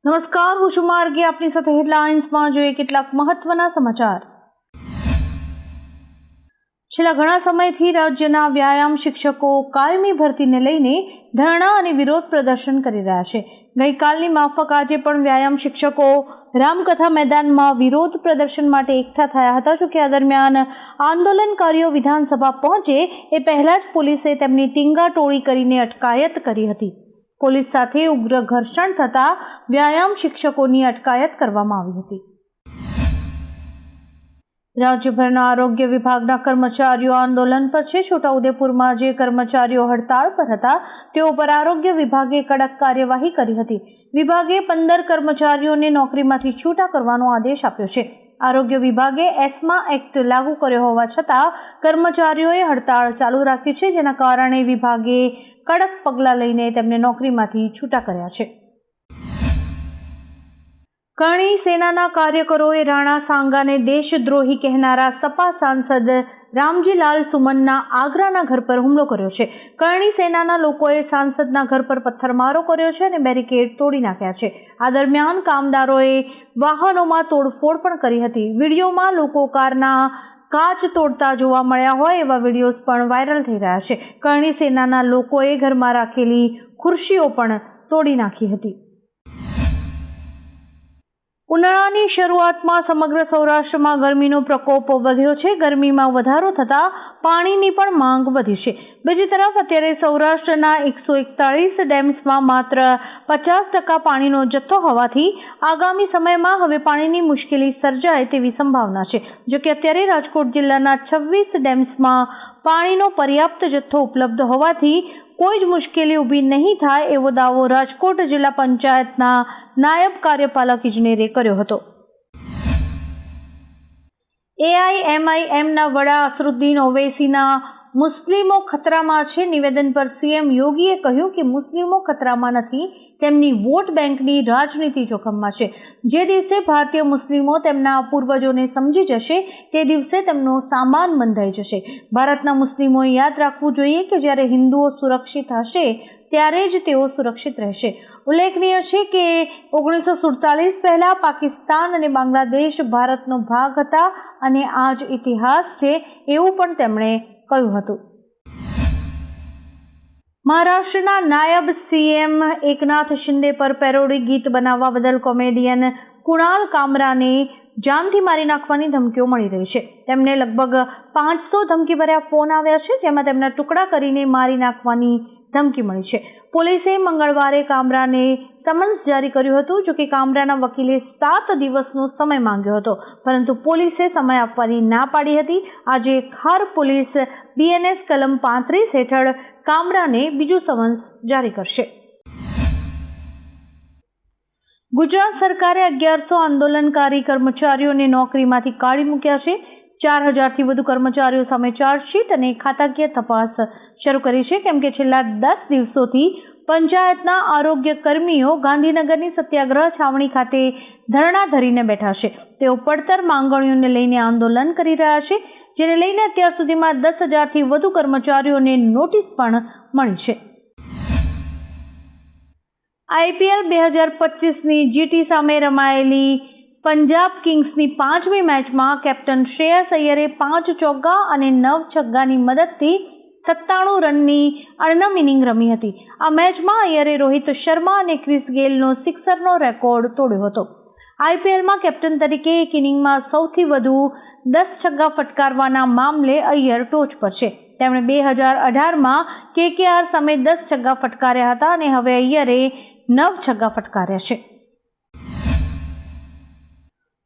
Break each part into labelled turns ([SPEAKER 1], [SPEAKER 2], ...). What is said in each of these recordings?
[SPEAKER 1] નમસ્કાર, હું છું માર્ગી. આપની સાથે હેડલાઇન્સમાં જોઈએ કેટલાક મહત્વના સમાચાર. છેલ્લા ઘણા સમયથી રાજ્યના વ્યાયામ શિક્ષકો કાયમી ભરતીને લઈને ધરણા અને વિરોધ પ્રદર્શન કરી રહ્યા છે. ગઈકાલની માફક આજે પણ વ્યાયામ શિક્ષકો રામકથા મેદાનમાં વિરોધ પ્રદર્શન માટે એકઠા થયા હતા. જોકે આ દરમિયાન આંદોલનકારીઓ વિધાનસભા પહોંચે એ પહેલા જ પોલીસે તેમની ટીંગાટોળી કરીને અટકાયત કરી હતી. પોલીસ સાથે ઉગ્ર ઘર્ષણ થતાં વ્યાયામ શિક્ષકોની અટકાયત કરવામાં આવી હતી. રાજ્યભરના આરોગ્ય વિભાગના કર્મચારીઓ આંદોલન પર છે. છોટાઉદેપુરમાં જે કર્મચારીઓ હડતાળ પર હતા તેઓ પર આરોગ્ય વિભાગે કડક કાર્યવાહી કરી હતી. વિભાગે 15 કર્મચારીઓને નોકરીમાંથી છૂટા કરવાનો આદેશ આપ્યો છે. આરોગ્ય વિભાગે એસ્મા એક્ટ લાગુ કર્યો હોવા છતાં કર્મચારીઓએ હડતાળ ચાલુ રાખી છે, જેના કારણે વિભાગે કડક પગલાં લઈને તેમને નોકરીમાંથી છૂટા કર્યા છે. કરણી સેનાના કાર્યકરોએ રાણા સાંગાને દેશદ્રોહી કહેનારા સપા સાંસદ રામજીલાલ સુમનના આગ્રાના ઘર પર હુમલો કર્યો છે. કરણી સેનાના લોકોએ સાંસદના ઘર પર પથ્થરમારો કર્યો છે અને બેરિકેડ તોડી નાખ્યા છે. આ દરમિયાન કામદારોએ વાહનોમાં તોડફોડ પણ કરી હતી. વિડીયોમાં લોકો કારના કાચ તોડતા જોવા મળ્યા હોય એવા વિડીયોઝ પણ વાયરલ થઈ રહ્યા છે. કરણી સેનાના લોકોએ ઘરમાં રાખેલી ખુરશીઓ પણ તોડી નાખી હતી. ઉનાળાની શરૂઆતમાં સમગ્ર સૌરાષ્ટ્રમાં ગરમીનો પ્રકોપ વધ્યો છે. ગરમીમાં વધારો થતાં પાણીની પણ માંગ વધી છે. બીજી તરફ અત્યારે સૌરાષ્ટ્રના 141 ડેમ્સમાં માત્ર 50% પાણીનો જથ્થો હોવાથી આગામી સમયમાં હવે પાણીની મુશ્કેલી સર્જાય તેવી સંભાવના છે. જોકે અત્યારે રાજકોટ જિલ્લાના 26 ડેમ્સમાં પાણીનો પર્યાપ્ત જથ્થો ઉપલબ્ધ હોવાથી કોઈ જ મુશ્કેલી ઊભી નહીં થાય એવો દાવો રાજકોટ જિલ્લા પંચાયતના નાયબ કાર્યપાલક ઇજનેરે કર્યો હતો. AIMIMના વડા અસરુદ્દીન ઓવૈસીના મુસ્લિમો ખતરામાં છે નિવેદન પર સીએમ યોગીએ કહ્યું કે મુસ્લિમો ખતરામાં નથી, તેમની વોટ બેંકની રાજનીતિ જોખમમાં છે. જે દિવસે ભારતીય મુસ્લિમો તેમના પૂર્વજોને સમજી જશે તે દિવસે તેમનો સામાન બંધાઈ જશે. ભારતના મુસ્લિમોએ યાદ રાખવું જોઈએ કે જ્યારે હિન્દુઓ સુરક્ષિત હશે ત્યારે જ તેઓ સુરક્ષિત રહેશે. ઉલ્લેખનીય છે કે 1947 પહેલાં પાકિસ્તાન અને બાંગ્લાદેશ ભારતનો ભાગ હતા અને આ જ ઇતિહાસ છે એવું પણ તેમણે કહ્યું હતું. મહારાષ્ટ્રના નાયબ સીએમ એકનાથ શિંદે પર પેરોડી ગીત બનાવવા બદલ કોમેડિયન કુણાલ કામરાને જાનથી મારી નાખવાની ધમકીઓ મળી રહી છે. તેમને લગભગ 500 ધમકીભર્યા ફોન આવ્યા છે, જેમાં તેમના ટુકડા કરીને મારી નાખવાની ધમકી મળી છે. પોલીસે મંગળવારે કામરાને સમન્સ જારી કર્યું હતું. જોકે કામરાના વકીલે 7 દિવસનો સમય માંગ્યો હતો, પરંતુ પોલીસે સમય આપવાની ના પાડી હતી. આજે ખાર પોલીસ BNS કલમ 35 હેઠળ કામરાને બીજું સમન્સ જારી કરશે. ગુજરાત સરકારે 1100 આંદોલનકારી કર્મચારીઓને નોકરીમાંથી કાઢી મૂક્યા છે. 4000થી વધુ કર્મચારીઓ સામે ચાર્જશીટ અને ખાતાકીય તપાસ શરૂ કરી છે, કેમ કે છેલ્લા 10 દિવસોથી પંચાયતના આરોગ્ય કર્મીઓ ગાંધીનગરની સત્યાગ્રહ છાવણી ખાતે ધરણા ધરીને બેઠા છે. તેઓ પડતર માંગણીઓને લઈને આંદોલન કરી રહ્યા છે, જેને લઈને અત્યાર સુધીમાં 10,000થી વધુ કર્મચારીઓને નોટિસ પણ મળી છે. IPL 2025ની GT સામે રમાયેલી પંજાબ કિંગ્સની 5મી મેચમાં કેપ્ટન શ્રેયસ અય્યરે 5 ચોગ્ગા અને 9 છગ્ગાની મદદથી 97 રનની અણનમ ઇનિંગ રમી હતી. આ મેચમાં અય્યરે રોહિત શર્મા અને ક્રિસ ગેલનો સિક્સરનો રેકોર્ડ તોડ્યો હતો. IPLમાં કેપ્ટન તરીકે એક ઇનિંગમાં સૌથી વધુ 10 છગ્ગા ફટકારવાના મામલે અય્યર ટોચ પર છે. તેમણે 2018માં KKR સામે 10 છગ્ગા ફટકાર્યા હતા અને હવે અય્યરે 9 છગ્ગા ફટકાર્યા છે.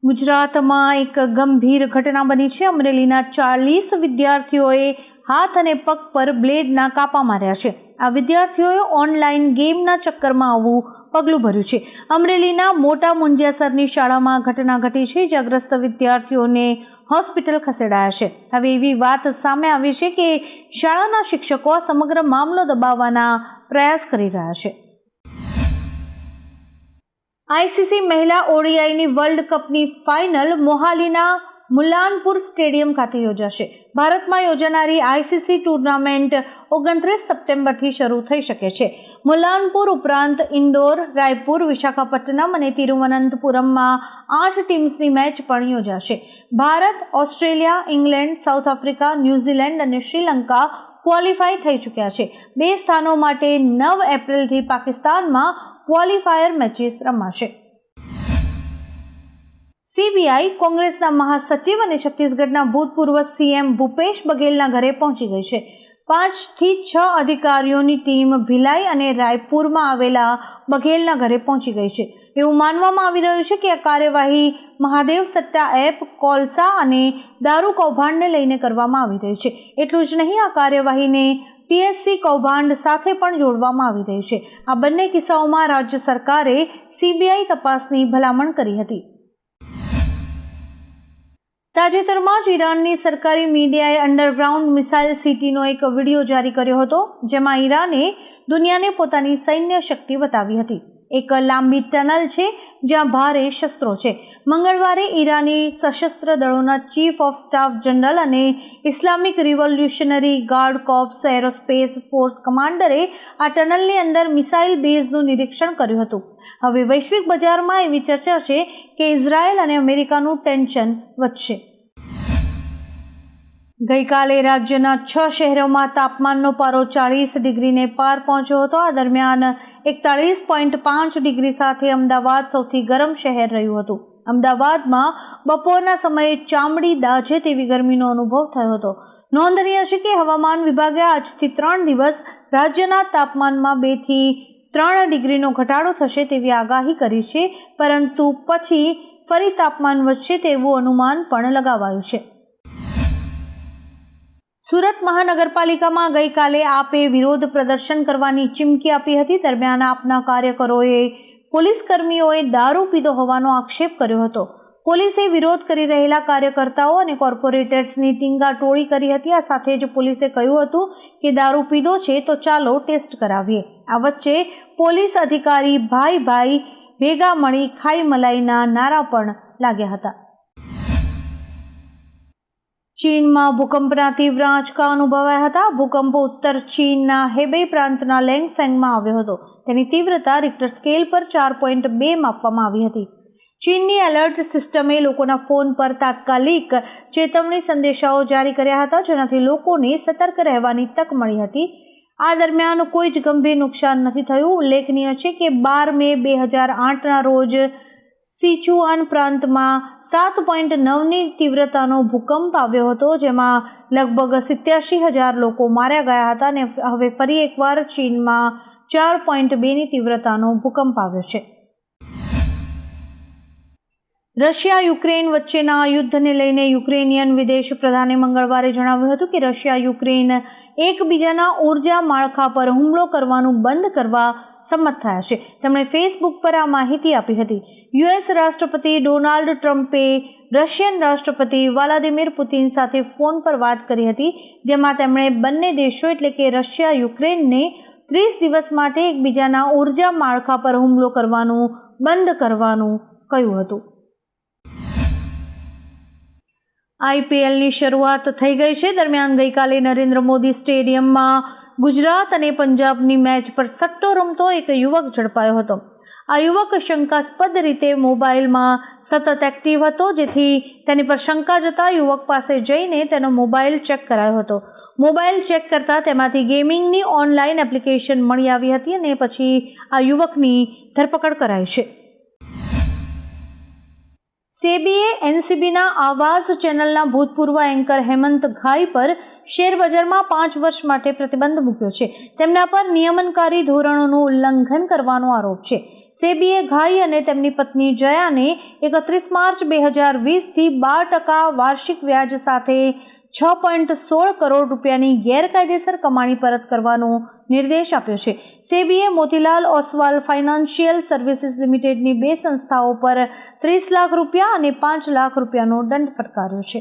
[SPEAKER 1] ગુજરાતમાં એક ગંભીર ઘટના બની છે. અમરેલીના 40 વિદ્યાર્થીઓએ હાથ અને પગ પર બ્લેડના કાપા માર્યા છે. આ વિદ્યાર્થીઓએ ઓનલાઈન ગેમના ચક્કરમાં આવું પગલું ભર્યું છે. અમરેલીના મોટા મુંજિયાસરની શાળામાં ઘટના ઘટી છે, જ્યાં ગ્રસ્ત વિદ્યાર્થીઓને હોસ્પિટલ ખસેડાયા છે. હવે એવી વાત સામે આવી છે કે શાળાના શિક્ષકો આ સમગ્ર મામલો દબાવવાના પ્રયાસ કરી રહ્યા છે. ICC મહિલા ODIની વર્લ્ડ કપની ફાઇનલ મોહાલીના મુલાનપુર સ્ટેડિયમ ખાતે યોજાશે. ભારતમાં યોજાનારી ICC ટુર્નામેન્ટ 29 સપ્ટેમ્બરથી શરૂ થઈ શકે છે. મુલાનપુર ઉપરાંત ઇન્દોર, રાયપુર, વિશાખાપટ્ટનમ અને તિરુવનંતપુરમમાં 8 ટીમ્સની મેચ પણ યોજાશે. Bharat, Australia, England, south Africa, New Zealand અને શ્રીલંકા ક્વોલિફાય થઈ ચૂક્યા છે. 2 સ્થાનો માટે 9 એપ્રિલથી પાકિસ્તાનમાં ક્વોલિફાયર મેચીસ રમાશે. CBI કોંગ્રેસના મહાસચિવ અને છત્તીસગઢના ભૂતપૂર્વ CM ભૂપેશ બઘેલના ઘરે પહોંચી ગઈ છે. 5 થી 6 અધિકારીઓની ટીમ ભિલાઈ અને રાયપુરમાં આવેલા બઘેલના ઘરે પહોંચી ગઈ છે. એવું માનવામાં આવી રહ્યું છે કે આ કાર્યવાહી મહાદેવ સટ્ટા એપ, કોલસા અને દારૂ કૌભાંડને લઈને કરવામાં આવી રહી છે. એટલું જ નહીં, આ કાર્યવાહીને TSC કૌભાંડ સાથે પણ જોડવામાં આવી રહી છે. આ બંને કિસ્સાઓમાં રાજ્ય સરકારે CBI તપાસની ભલામણ કરી હતી. તાજેતરમાં જ ઈરાનની સરકારી મીડિયાએ અંડરગ્રાઉન્ડ મિસાઇલ સિટીનો એક વિડીયો જારી કર્યો હતો, જેમાં ઈરાને દુનિયાને પોતાની સૈન્ય શક્તિ બતાવી હતી. એક લાંબી ટનલ છે જ્યાં ભારે શસ્ત્રો છે. મંગળવારે ઈરાની સશસ્ત્ર દળોના ચીફ ઓફ સ્ટાફ જનરલ અને Islamic revolutionary guard corps aerospace force કમાન્ડરે આ ટનલની અંદર મિસાઇલ બેઝનું નિરીક્ષણ કર્યું હતું. હવે વૈશ્વિક બજારમાં એવી ચર્ચા છે કે ઇઝરાયલ અને અમેરિકાનું ટેન્શન વધશે. ગઈકાલે રાજ્યના 6 શહેરોમાં તાપમાનનો પારો 40 ડિગ્રીને પાર પહોંચ્યો હતો. આ દરમિયાન 41.5 ડિગ્રી સાથે અમદાવાદ સૌથી ગરમ શહેર રહ્યું હતું. અમદાવાદમાં બપોરના સમયે ચામડી દાઝે તેવી ગરમીનો અનુભવ થયો હતો. નોંધનીય છે કે હવામાન વિભાગે આજથી 3 દિવસ રાજ્યના તાપમાનમાં 2 થી 3 ડિગ્રીનો ઘટાડો થશે તેવી આગાહી કરી છે, પરંતુ પછી ફરી તાપમાન વધશે તેવું અનુમાન પણ લગાવાયું છે. સુરત મહાનગરપાલિકામાં ગઈકાલે આપે વિરોધ પ્રદર્શન કરવાની ચીમકી આપી હતી. દરમિયાન આપના કાર્યકરોએ પોલીસ કર્મીઓએ દારૂ પીધો હોવાનો આક્ષેપ કર્યો હતો. પોલીસે વિરોધ કરી રહેલા કાર્યકર્તાઓ અને કોર્પોરેટર્સની ટીંગાટોળી કરી હતી. આ સાથે જ પોલીસે કહ્યું હતું કે દારૂ પીધો છે તો ચાલો ટેસ્ટ કરાવીએ. આ વચ્ચે પોલીસ અધિકારી ભાઈ ભાઈ ભેગા મળી ખાઈ મલાઈના નારા પણ લાગ્યા હતા. ચીનમાં ભૂકંપના તીવ્ર આંચકા અનુભવાયા હતા. ભૂકંપ ઉત્તર ચીનના હેબેઈ પ્રાંતના લેંગફેંગમાં આવ્યો હતો. તેની તીવ્રતા રિક્ટર સ્કેલ પર 4.2 માપવામાં આવી હતી. ચીનની એલર્ટ સિસ્ટમે લોકોના ફોન પર તાત્કાલિક ચેતવણી સંદેશાઓ જારી કર્યા હતા, જેનાથી લોકોને સતર્ક રહેવાની તક મળી હતી. આ દરમિયાન કોઈ જ ગંભીર નુકસાન નથી થયું. ઉલ્લેખનીય છે કે 12 મે 2008ના રોજ સિચુઆન પ્રાંતમાં 7.9ની તીવ્રતાનો ભૂકંપ આવ્યો હતો, જેમાં લગભગ 87,000 લોકો માર્યા ગયા હતા અને હવે ફરી એકવાર ચીનમાં 4.2ની તીવ્રતાનો ભૂકંપ આવ્યો છે. રશિયા યુક્રેન વચ્ચેના યુદ્ધને લઈને યુક્રેનિયન વિદેશ પ્રધાને મંગળવારે જણાવ્યું હતું કે રશિયા યુક્રેન એકબીજાના ઉર્જા માળખા પર હુમલો કરવાનું બંધ કરવા સંમત થયા છે. તેમણે ફેસબુક પર આ માહિતી આપી હતી. US રાષ્ટ્રપતિ ડોનાલ્ડ ટ્રમ્પે રશિયન રાષ્ટ્રપતિ વ્લાદિમીર પુતિન સાથે ફોન પર વાત કરી હતી, જેમાં તેમણે બંને દેશો એટલે કે રશિયા યુક્રેનને 30 દિવસ માટે એકબીજાના ઉર્જા માળખા પર હુમલો કરવાનું બંધ કરવાનું કહ્યું હતું. IPLની શરૂઆત થઈ ગઈ છે. દરમિયાન ગઈકાલે નરેન્દ્ર મોદી સ્ટેડિયમમાં ગુજરાત અને પંજાબની મેચ પર સટ્ટો રમતો એક યુવક ઝડપાયો હતો. આ યુવક શંકાસ્પદ રીતે મોબાઈલમાં સતત એક્ટિવ હતો, જેથી તેની પર શંકા જતા યુવક પાસે જઈને તેનો મોબાઈલ ચેક કરાયો હતો. મોબાઈલ ચેક કરતા તેમાંથી ગેમિંગની ઓનલાઈન એપ્લિકેશન મળી આવી હતી અને પછી આ યુવકની ધરપકડ કરાઈ છે. સેબીએ NCBના આવાઝ ચેનલના ભૂતપૂર્વ એન્કર હેમંત ઘાઈ પર શેરબજારમાં 5 વર્ષ માટે પ્રતિબંધ મૂક્યો છે. તેમના પર નિયમનકારી ધોરણોનું ઉલ્લંઘન કરવાનો આરોપ છે. સેબીએ ઘાઈ અને તેમની પત્ની જયાને 31 માર્ચ 2020થી 12% વાર્ષિક વ્યાજ સાથે 6.16 કરોડ રૂપિયાની ગેરકાયદેસર કમાણી પરત કરવાનો નિર્દેશ આપ્યો છે. સેબીએ મોતીલાલ ઓસવાલ ફાઇનાન્શિયલ સર્વિસીસ લિમિટેડની 2 સંસ્થાઓ પર 30 લાખ રૂપિયા અને 5 લાખ રૂપિયાનો દંડ ફટકાર્યો છે.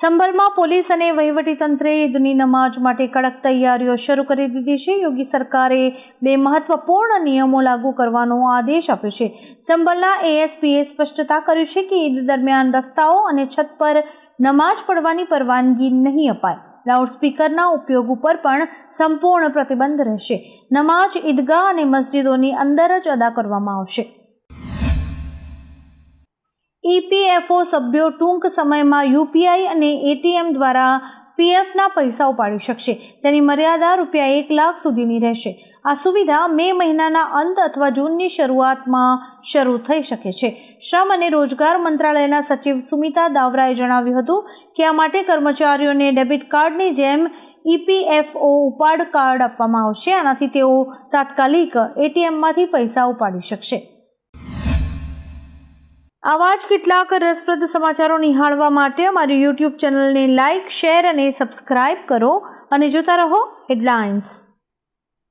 [SPEAKER 1] સંભલમાં પોલીસ અને વહીવટીતંત્રે ઈદની નમાઝ માટે કડક તૈયારીઓ શરૂ કરી દીધી છે. યોગી સરકારે 2 મહત્વપૂર્ણ નિયમો લાગુ કરવાનો આદેશ આપ્યો છે. સંભલના એએસપીએ સ્પષ્ટતા કરી છે કે ઈદ દરમિયાન રસ્તાઓ અને છત પર નમાઝ પડવાની પરવાનગી નહીં અપાય. લાઉડસ્પીકરના ઉપયોગ ઉપર પણ સંપૂર્ણ પ્રતિબંધ રહેશે. નમાઝ ઈદગાહ અને મસ્જિદોની અંદર જ અદા કરવામાં આવશે. ઈપીએફઓ સભ્યો ટૂંક સમયમાં યુપીઆઈ અને એટીએમ દ્વારા પીએફના પૈસા ઉપાડી શકશે. તેની મર્યાદા ₹1 લાખ સુધીની રહેશે. આ સુવિધા મે મહિનાના અંત અથવા જૂનની શરૂઆતમાં શરૂ થઈ શકે છે. શ્રમ અને રોજગાર મંત્રાલયના સચિવ સુમિતા દાવરાએ જણાવ્યું હતું કે આ માટે કર્મચારીઓને ડેબિટ કાર્ડની જેમ ઈપીએફઓ ઉપાડ કાર્ડ આપવામાં આવશે. આનાથી તેઓ તાત્કાલિક એટીએમમાંથી પૈસા ઉપાડી શકશે. આવા જ કેટલાક રસપ્રદ સમાચારો નિહાળવા માટે અમારી YouTube ચેનલને લાઇક, શેર અને સબસ્ક્રાઇબ કરો અને જોતા રહો હેડલાઇન્સ.